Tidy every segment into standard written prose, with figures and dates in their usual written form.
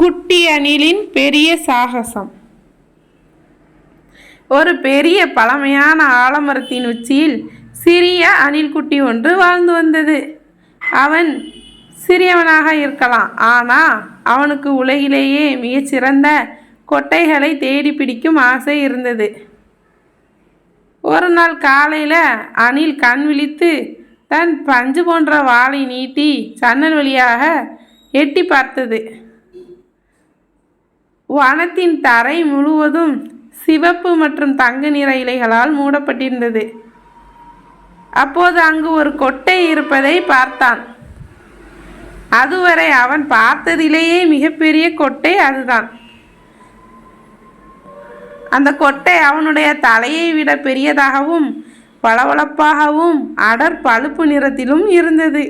குட்டி அணிலின் பெரிய சாகசம். ஒரு பெரிய பழமையான ஆலமரத்தின் உச்சியில் சிறிய அணில் குட்டி ஒன்று வாழ்ந்து வந்தது. அவன் சிறியவனாக இருக்கலாம், ஆனால் அவனுக்கு உலகிலேயே மிகச்சிறந்த கொட்டைகளை தேடி பிடிக்கும் ஆசை இருந்தது. ஒரு நாள் காலையில் அணில் கண் விழித்து தன் பஞ்சு போன்ற வாளை நீட்டி ஜன்னல் வழியாக எட்டி பார்த்தது. வனத்தின் தரை முழுவதும் சிவப்பு மற்றும் தங்க நிற இலைகளால் மூடப்பட்டிருந்தது. அப்போது அங்கு ஒரு கொட்டை இருப்பதை பார்த்தான். அதுவரை அவன் பார்த்ததிலேயே மிகப்பெரிய கொட்டை அதுதான். அந்த கொட்டை அவனுடைய தலையை விட பெரியதாகவும் பளபளப்பாகவும் அடர் பழுப்பு நிறத்திலும் இருந்தது.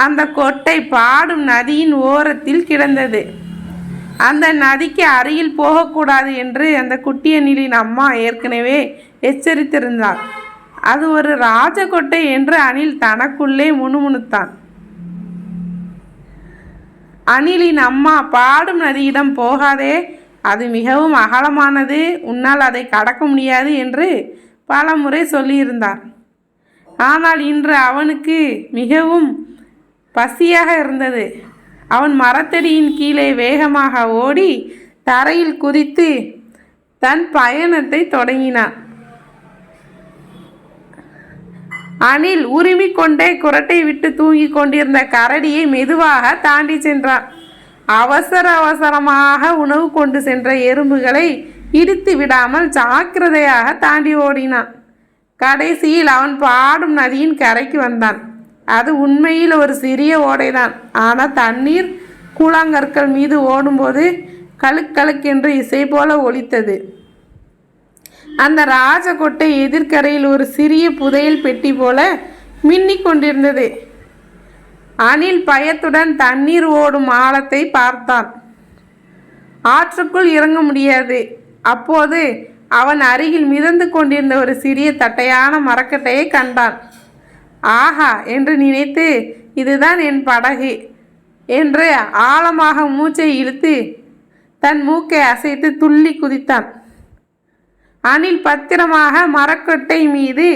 அந்த கொட்டை பாடும் நதியின் ஓரத்தில் கிடந்தது. அந்த நதிக்கு அருகில் போகக்கூடாது என்று அந்த குட்டி அணிலின் அம்மா ஏற்கனவே எச்சரித்திருந்தார். அது ஒரு ராஜகொட்டை என்று அணில் தனக்குள்ளே முணுமுணுத்தான். அணிலின் அம்மா பாடும் நதியிடம் போகாதே, அது மிகவும் அகலமானது, உன்னால் அதை கடக்க முடியாது என்று பல முறை சொல்லியிருந்தார். ஆனால் இன்று அவனுக்கு மிகவும் பசியாக இருந்தது. அவன் மரத்தடியின் கீழே வேகமாக ஓடி தரையில் குதித்து தன் பயணத்தை தொடங்கினான். அணில் உருமிக்கொண்டே குரட்டை விட்டு தூங்கிக் கொண்டிருந்த கரடியை மெதுவாக தாண்டி சென்றான். அவசரமாக உணவு கொண்டு சென்ற எறும்புகளை இடித்து விடாமல் ஜாக்கிரதையாக தாண்டி ஓடினான். கடைசியில் அவன் பாடும் நதியின் கரைக்கு வந்தான். அது உண்மையில் ஒரு சிறிய ஓடைதான். ஆனால் தண்ணீர் கூழாங்கற்கள் மீது ஓடும்போது கழுக்கழுக்கென்று இசை போல ஒலித்தது. அந்த ராஜகொட்டை எதிர்கரையில் ஒரு சிறிய புதையல் பெட்டி போல மின்னிக் கொண்டிருந்தது. அணில் பயத்துடன் தண்ணீர் ஓடும் ஆழத்தை பார்த்தான். ஆற்றுக்குள் இறங்க முடியாது. அப்போது அவன் அருகில் மிதந்து கொண்டிருந்த ஒரு சிறிய தட்டையான மரக்கட்டையை கண்டான். ஆஹா என்று நினைத்து, இதுதான் என் படகு என்று ஆழமாக மூச்சை இழுத்து தன் மூக்கை அசைத்து துள்ளி குதித்தான். அணில் பத்திரமாக மரக்கட்டை மீது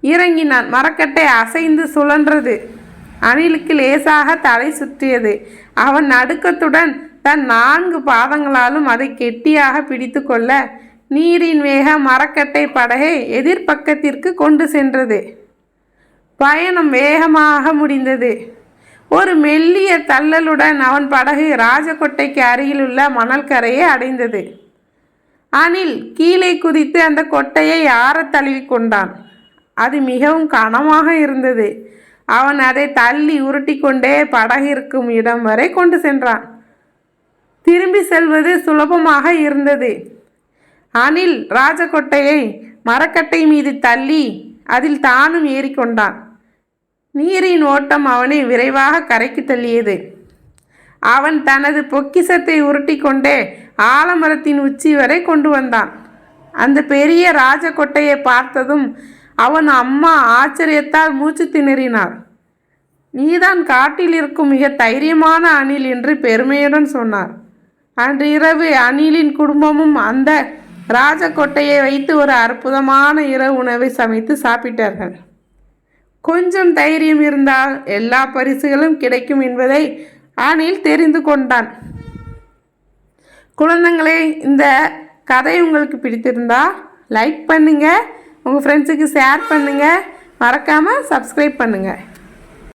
இறங்கினான். மரக்கட்டை அசைந்து சுழன்றது. அணிலுக்கு லேசாக தலை சுற்றியது. அவன் நடுக்கத்துடன் தன் 4 பாதங்களாலும் அதை கெட்டியாக பிடித்து கொள்ள நீரின் வேக மரக்கட்டை படகை எதிர்பக்கத்திற்கு கொண்டு சென்றது. பயணம் வேகமாக முடிந்தது. ஒரு மெல்லிய தள்ளலுடன் அவன் படகு ராஜகொட்டைக்கு அருகிலுள்ள மணல் கரையை அடைந்தது. அணில் கீழே குதித்து அந்த கொட்டையை ஆற தழுவி கொண்டான். அது மிகவும் கனமாக இருந்தது. அவன் அதை தள்ளி உருட்டி கொண்டே படகு இருக்கும் இடம் வரை கொண்டு சென்றான். திரும்பி செல்வது சுலபமாக இருந்தது. அணில் ராஜகொட்டையை மரக்கட்டை மீது தள்ளி அதில் தானும் ஏறிக்கொண்டான். நீரின் ஓட்டம் அவனை விரைவாக கரைக்கு தள்ளியது. அவன் தனது பொக்கிஷத்தை உருட்டி கொண்டே ஆலமரத்தின் உச்சி வரை கொண்டு வந்தான். அந்த பெரிய ராஜகொட்டையை பார்த்ததும் அவன் அம்மா ஆச்சரியத்தால் மூச்சு திணறினார். நீதான் காட்டில் இருக்கும் மிக தைரியமான அணில் என்று பெருமையுடன் சொன்னார். அன்று இரவு அணிலின் குடும்பமும் அந்த ராஜகொட்டையை வைத்து ஒரு அற்புதமான இரவு உணவை சமைத்து சாப்பிட்டார்கள். கொஞ்சம் தைரியம் இருந்தால் எல்லா பரிசுகளும் கிடைக்கும் என்பதை அணில் தெரிந்து கொண்டான். குழந்தைங்களே, இந்த கதை உங்களுக்கு பிடித்திருந்தா லைக் பண்ணுங்கள், உங்கள் ஃப்ரெண்ட்ஸுக்கு ஷேர் பண்ணுங்கள், மறக்காமல் சப்ஸ்கிரைப் பண்ணுங்கள்.